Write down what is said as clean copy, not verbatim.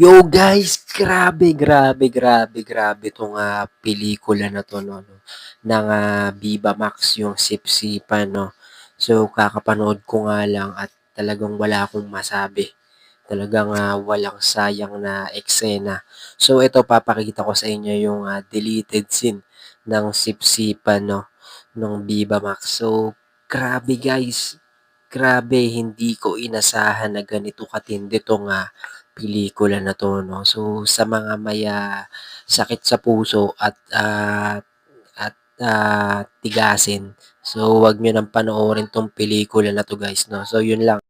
Yo guys, grabe, grabe, grabe, grabe 'tong, pelikula na 'to 'no, ng, Viva Max, yung Sipsipan 'no. So, kakapanood ko nga lang at talagang wala akong masabi. Talagang, walang sayang na eksena. So, ito papakita ko sa inyo yung, deleted scene ng Sipsipan 'no, nung Viva Max. So, grabe guys, grabe hindi ko inasahan na ganito katindi 'tong, pelikula na 'to 'no. So, sa mga may, sakit sa puso at tigasin, so wag niyo ng panoorin 'tong pelikula na 'to guys 'no. So, yun lang.